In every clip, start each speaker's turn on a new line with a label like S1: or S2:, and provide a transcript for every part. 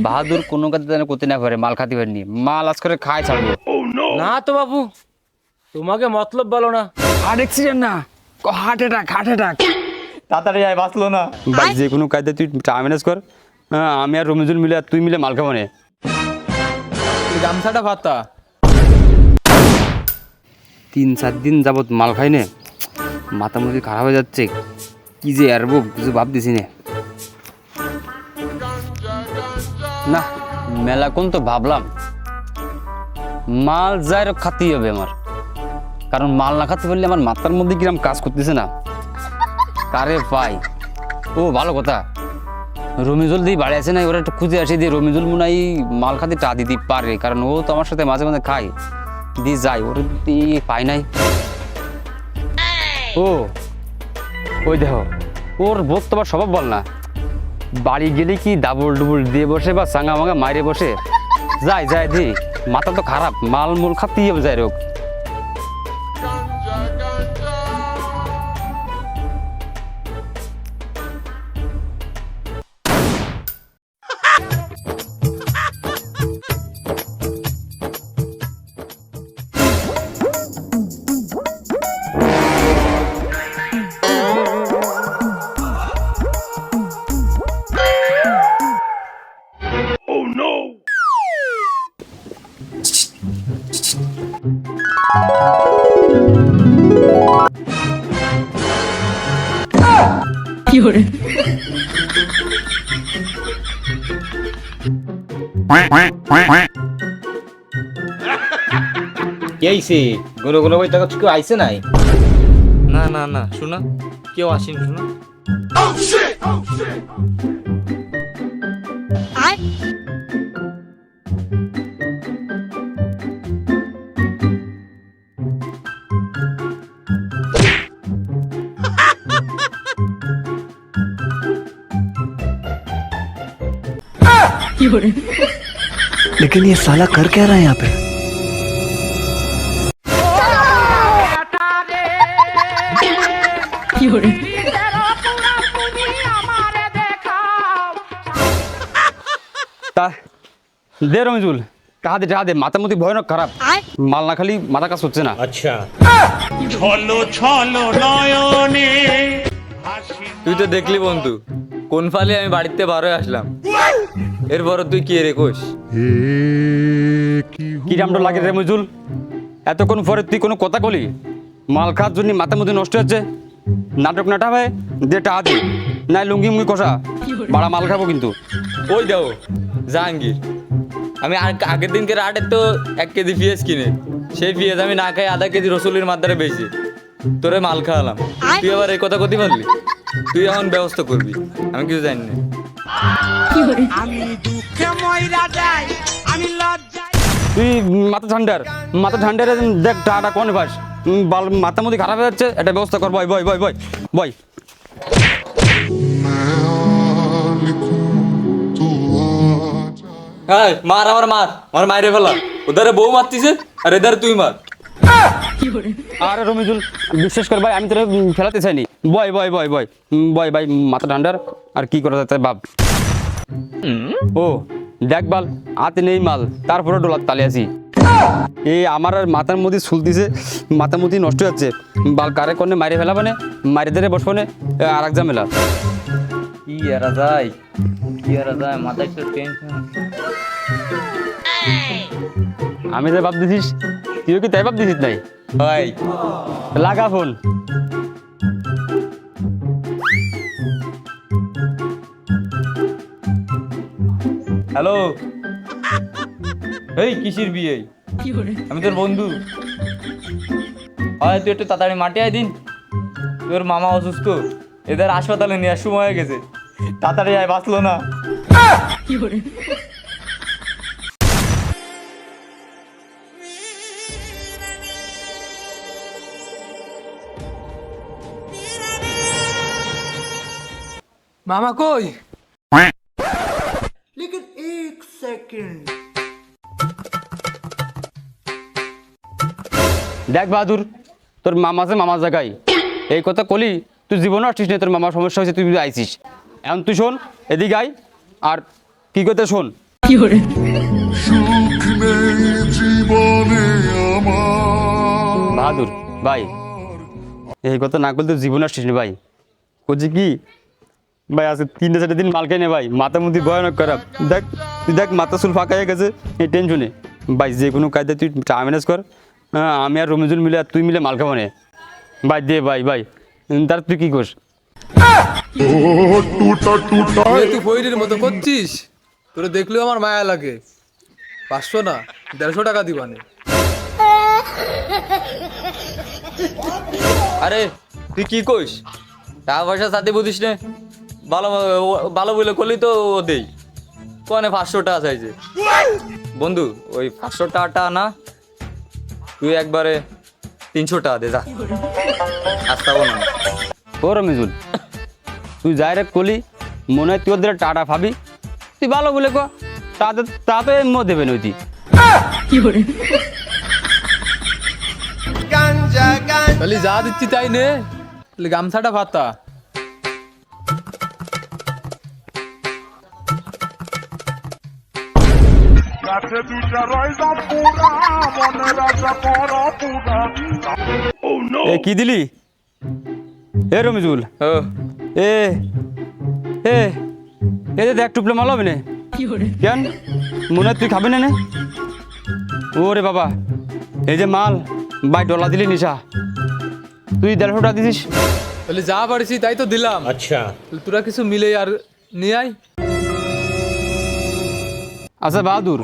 S1: বাহাদুর কোনো কাজে যেন করতে না পারে, মাল খাতে পারেনি, মাল আজ করে খায় ছাড়বো
S2: না তো বাবু, তোমাকে মতলব বলো না।
S1: হার্ট অ্যাক্সিডেন্ট না, হার্ট অ্যাটাক, হার্ট অ্যাটাক।
S3: তাড়াতাড়ি আয়, বাঁচলো না।
S1: ভাই যে কোনো কাজে তুই টাকা ম্যানেজ কর, আমি আর রমিজুল মিলে আর তুই মিলে মাল খাবো না।
S2: গামছাটা ভাতা
S1: 3-4 দিন যাবত মাল খাই নে, মাথা মুখি খারাপ হয়ে যাচ্ছে, কি যে আর কিছু ভাব দিছি না। মেলা কোন তো ভাবলাম মাল যাই খাতেই হবে আমার, কারণ মাল না খাতে পারলে আমার মাথার মধ্যে কিরম কাজ করতেছে না, কারে পাই। ও ভালো কথা, রমিজুল দিয়ে বাড়ি আছে না, ওরা একটু খুঁজে আসে দিয়ে রমিজুল মনে হয় মাল খাতে টা দিতে পারে, কারণ ও তো আমার সাথে মাঝে মাঝে খায়, দিয়ে যায়, ওর পাই নাই। ও ওই দেখো, ওর বোধ তো আবার স্বভাব বল না, বাড়ি গেলে কি ডাবল ডুবল দিয়ে বসে বা চাঙা মাঙা মাইরে বসে, যায় যায় দি, মাথা তো খারাপ, মাল মূল খাতেই হবে যায় রোগ।
S2: এইছে গুলো গুলো বই তাকে কেউ আইছে নাই?
S3: না না না, শোনা, কেউ আসেনি, শোনা।
S4: लेकिन ये साला कर क्या रहा है यहाँ पे?
S1: তা দে রমিজুল, টাকা দে, মাথা মতি ভয়ানক খারাপ, মাল না খালি মাথা কাজ হচ্ছে না।
S2: আচ্ছা
S3: তুই তো দেখলি বন্ধু, কোন ফালে আমি বাড়িতে বার হয়ে আসলাম, এরপর তুই কি রে কোষ?
S1: কি রামটা লাগে রে রমিজুল, এতক্ষণ পরে তুই কোনো কথা বলি? মাল খাওয়ার জন্য মাথা মতি নষ্ট হচ্ছে, নাটক নাটা ভাই দে, টাকা দে, নাই লুঙ্গি মুঙ্গি কষা, বাড়া মাল খাবো কিন্তু।
S3: ওই দাও জাহাঙ্গীর, আমি আগের দিনকে রাটের তো 1 কেজি পেঁয়াজ কিনে, সেই পেঁয়াজ আমি না খাই আধা কেজি রসুলের মাত্রারে বেশি তোরে মাল খাওয়ালাম, তুই আবার এই কথা কতি পারলি? তুই এমন ব্যবস্থা করবি আমি কিছু জানি না।
S1: তুই মাথা ঠান্ডার দেখ টাটা কোন ভাস, মাথা মধ্যে খারাপ হয়ে যাচ্ছে, একটা ব্যবস্থা কর, বয় বয় বয় বয় বয়।
S3: হ্যাঁ মার, আমার মাইরে ফেলা, ওধারে বউ মারতিছে আর এধারে তুই মার।
S1: আরে রমিজুল বিশ্বাস কর ভাই, আমি তোরা ফেলাতে চাইনি, বয় বয় বয় বয় বয় ভাই, মাথা ঠান্ডার আর কি করা যায় ভাব। ও দেখ বাল, হাতে নেই মাল, তারপরে ডোলার তালে আছি, এই আমার আর মাথার মধ্যে শুলতিছে, মাথার মধ্যে নষ্ট হচ্ছে, বাল কারে কনে মাইরে ফেলাবে না, মাইরে ধরে বসবো না, আর এক ঝামেলা।
S3: কি এরা যায়, মাথায় তো টেনশন।
S1: আমি যে ভাব দিছিস তুইও কি তাই ভাব দিছিস? নাই
S3: ভাই
S1: লাগা ফোন।
S3: হ্যালো, এই কিসির বিয়ে? আমি তোর বন্ধু। হয় তুই একটু তাড়াতাড়ি মাঠে আয় দিন, তোর মামা অসুস্থ, এদের হাসপাতালে নেওয়ার সময় হয়ে গেছে, তাড়াতাড়ি আয়, বাঁচলো না।
S2: মামা কই?
S1: দেখ বাহাদুর, তোর মামা আছে মামার জায়গায়, এই কথা কলি তুই জীবনে আসছিস না, তোর মামার সমস্যা হয়েছে তুই আইছিস, এখন তুই শোন এদিকে আয়, আর কি করতে শোন। বাহাদুর ভাই, এই কথা না করলে তো জীবন আসছিস না ভাই। করছি কি ভাই, আজকে 3-4 দিন মাল খাই না ভাই, মাথা মুদি ভয়ানক খারাপ। দেখ তুই দেখ, মাথা চুল ফাঁকা হয়ে গেছে এই টেনশনে। ভাই যে কোনো কায়দায় তুই টাকা ম্যানেজ কর, হ্যাঁ আমি আর রমিজুল মিলে আর তুই মিলে মাল খাবো না ভাই। দে ভাই ভাই, তার তুই কি করিস?
S5: তুই বইটির মতো করছিস, তোরে দেখলেও আমার মায়া লাগে। 500 না 150 টাকা দিবানে।
S3: আরে তুই কি কইস? টাকা পয়সা সাথে বুঝিস না, ভালো ভালো বলে করলি তো ও দেই কোনে 500 টাকা চাইছে। বন্ধু ওই 500 টাকাটা না, তুই একবারে 300 টাকা দে যা, আসতাবো না।
S1: ও রমিজুল, তুই যাই রে কলি মনে হয় তুই ওদের টাটা ভাবি, তুই ভালো বলে ক তাতে মো দেবে না তুই।
S5: তাহলে যা দিচ্ছি তাই নে, তাহলে গামছাটা ভাতা।
S1: এ কি দিলি এ রমিজুল?
S3: ও
S1: এ এ এ যে দেখ টুপলে মাল হবে না কেন? মনে হয় তুই খাবি না? ওরে বাবা, এই যে মাল ভাই ডলা দিলি নিশা, তুই 150 টাকা দিছিস।
S5: তাহলে যা পারিছি তাই তো দিলাম। আচ্ছা তোরা কিছু মিলে আর নিয়ে আয়।
S1: আচ্ছা বাহাদুর,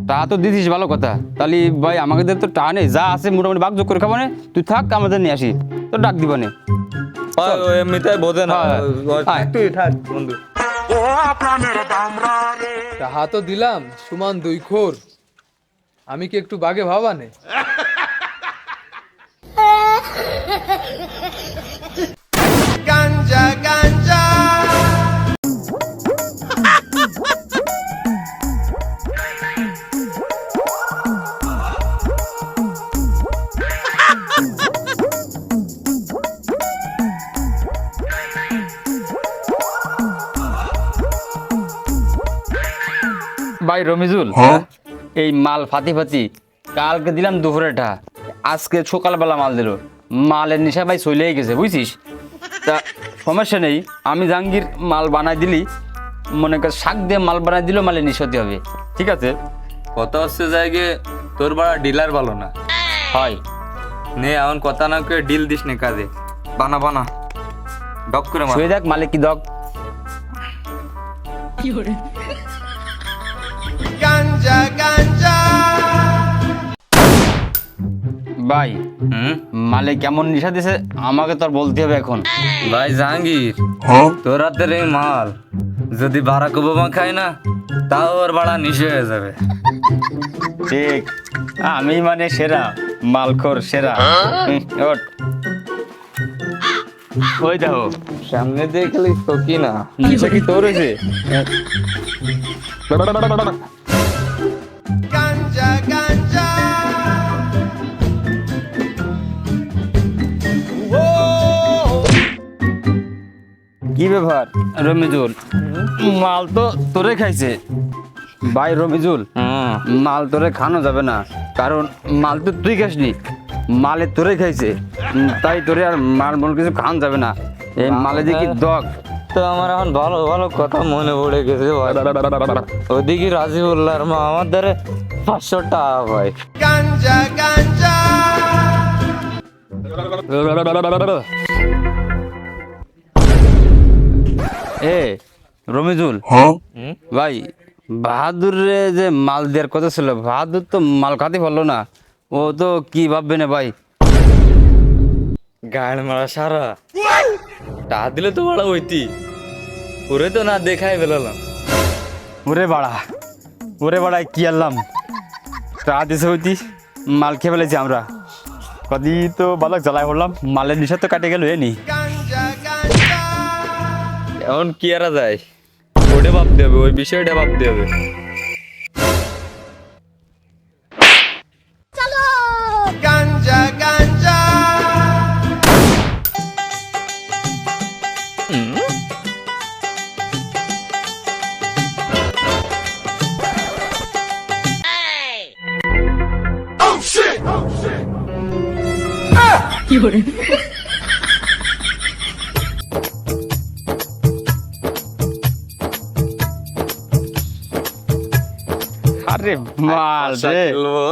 S1: টাকা তো দিছিস ভালো কথা, তাহলে ভাই আমাদের তো টাকা নেই, যা আছে মোটামুটি বাগযোগ করে খাবো না। তুই থাক, আমাদের নিয়ে আসি, তো ডাক দিব না।
S3: এমনিতে বোঝে না,
S1: আয়।
S3: তুই থাক বন্ধু।
S5: টাহা তো দিলাম সুমান 2 খোর, আমি কি একটু বাগে ভাবানে?
S1: ভাই রমিজুল, এই মাল ফাতি ফাতি কালকে দিলাম দুপুরেটা, আজকে সকালবেলা মাল দিল। মালের নিশা ভাই চলেই গেছে বুঝছিস। তা সমস্যা নেই, আমি জাহাঙ্গীর মাল বানাই দিলি, মনে কর শাক দিয়ে মাল বানাই দিলেও মালের নিঃসতি হবে, ঠিক আছে?
S3: কথা হচ্ছে জায়গায় তোর বড় ডিলার ভালো না
S1: হয়
S3: নে, এমন কথা না করে ডিল দিস নে কাজে। বানা বানা ডক করে মার।
S1: শুয়ে দেখ মালিক কি দক। ভাই মালে কেমন নিশা দিছে আমাকে তো আর বলতে হবে এখন।
S3: ভাই জাহাঙ্গীর, তোর হাতের এই মাল যদি বারাক ওবামা খায় না, তাও ওর বাড়া নিশে হয়ে যাবে।
S1: ঠিক, আমি মানে সেরা মালখোর সেরা। ওঠ। ওই দেখো
S3: সামনে দেখলি তো কি না
S1: নিশা কি তোর হয়েছে? কি ব্যাপার রমিজুল, মাল তো তোরে খাইছে। ভাই রমিজুল, মাল তোরে খানো যাবে না, কারণ মাল তো তুই খাসনি, মালে তোরে খাইছে, তাই তোরে আর মাল মল কিছু খাওয়ানো যাবে না। এই মালে যে কি দক।
S3: তো আমার এখন ভালো ভালো কথা মনে পড়ে গেছে। ওদিকে রাজিউল্লাহর মা আমার দ্বারে 500 টাকা ভাই।
S1: এ রমিজুল, ভাই বাহাদুরে যে মাল দেওয়ার কথা ছিল, বাহাদুর তো মাল খাতে পারলো না, ও তো কি ভাববে না ভাই।
S3: গাড় মারা সারা টা দিলে তো বড় হইতি, ওরে তো না দেখাই বেলালাম।
S1: ওরে বাড়া কি আনলাম, তা দিছে হইতি, মাল খেয়ে ফেলেছি আমরা। কদি তো বালক জ্বালায় পড়লাম, মালের নিশা তো কাটে গেল এনি।
S3: এখন কি আর যায়, ওটা ভাবতে হবে, ওই বিষয়টা ভাবতে হবে।
S1: আরে মাল রে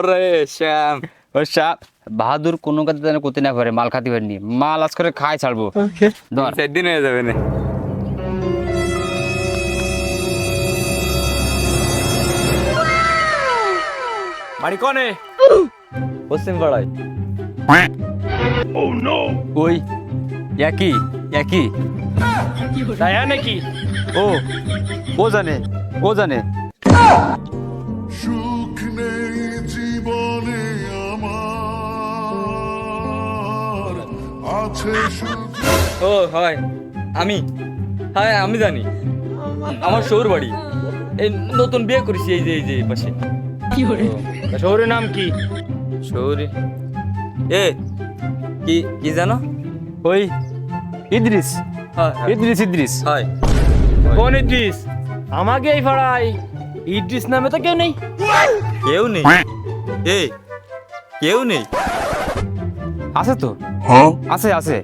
S3: রে শ্যাম
S1: ও সাপ বাহাদুর কোনো কথা যেন করতে না পারে মাল খাতে পারেনি মাল আজ করে খাই ছাড়বো ধর
S3: সেদিন হয়ে যাবে না
S2: বাড়ি কনে?
S3: পশ্চিম পাড়ায়
S1: ওই একই একই
S2: তাই নাকি?
S1: ও ও জানে ও জানে
S6: সুখ নেই জীবনে আমার আছে সুখ
S3: ও হয় আমি হ্যাঁ আমি জানি আমার শহর বাড়ি এই নতুন বিয়ে করেছি এই যে এই পাশে
S2: তা শহরের নাম কি?
S3: শহরে এ কি কি জানো
S1: ওই ইদ্রিস
S3: হয়
S1: ইদ্রিস ইদ্রিস
S3: হয়
S2: কোন ইদ্রিস? আমাকে এই পাড়ায় ইদ্রিস নামে তো কেউ নেই।
S3: কেউ নেই এ কেউ নেই
S1: আছে তো আছে আছে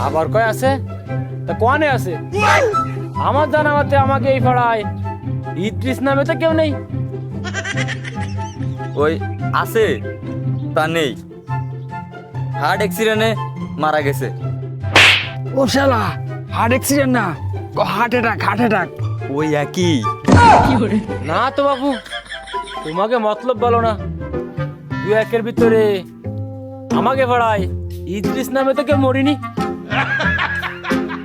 S2: আবার কয় আছে? তা কোনে আছে? আমার জানা মতে আমাকে এই পাড়ায় ইদ্রিস নামে তো কেউ নেই।
S3: ওই আছে তা নেই হার্ট অ্যাক্সিডেন্টে মারা গেছে
S1: ও শালা হার্ট অ্যাক্সিডেন্ট না হার্ট অ্যাটাক
S3: ওই একই
S2: না তো বাবু, তোমাকে মতলব বলো না। দু একের ভিতরে আমাকে পাড়ায় ইদ্রিস নামে তো কেউ মরিনি।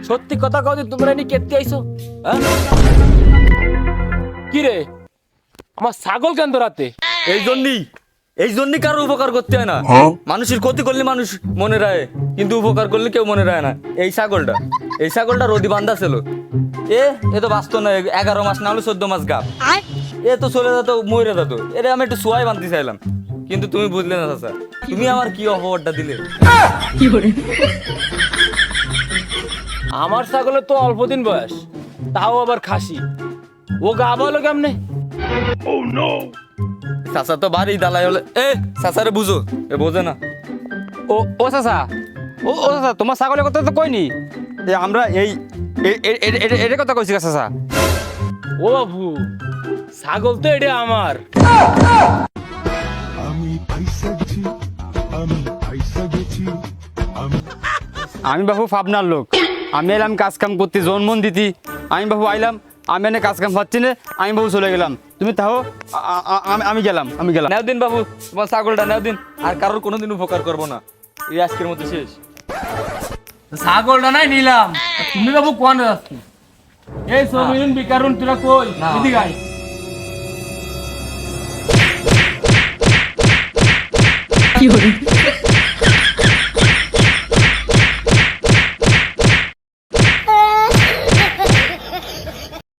S2: সত্যি কথা কও যে তোমরা নি কেটে আইছো? হ্যাঁ? কি রে, আমার ছাগল কেন ধরাতে?
S3: এই জন্যই কারো উপকার করতে হয় না মানুষের ক্ষতি করলে মানুষ মনে রায় কিন্তু উপকার করলে কেউ মনে রায় না এই ছাগলটা রোদি বান্ধা ছিল এ তো বাঁচতো না 11 মাস না হলে 14 মাস গাপ এ তো চলে যেত মরে যেত এটা আমি একটু সোয়াই বাঁধতে চাইলাম কিন্তু তুমি বুঝলে না চাচা তুমি আমার কি অপবাদটা দিলে
S2: আমার ছাগলের তো অল্প দিন বয়স, তাও আবার খাসি। ও গা বলো কেমনে?
S3: চাচা তো বাড়ি দালাই হলে চাচারে বুঝো এ বোঝে না
S1: ও ও চাচা ও ও চাচা তোমার ছাগলের কথা তো কইনি আমরা এই এটা কথা কইছি চাচা
S2: ও বাবু, ছাগল তো এটা আমার।
S6: আমি আইসা গেছি
S1: আমি বাবু পাবনার লোক আমি এলাম কাজ কাম করতে জন্মন দিতি আমি বাবু আইলাম আমি এনে কাজ কাম পাচ্ছি না আমি বাবু চলে গেলাম তুমি তাও আমি গেলাম
S3: নেও দিন বাবু তোমার ছাগলটা নেও দিন আর কারোর কোনোদিন উপকার করবো না এই আজকের মতো শেষ
S2: ছাগলটা নাই নিলাম, তুমি বাবু কোন যাচ্ছি? এই সমিরুন বিকারুন তোরা কই? এদিকে আয়।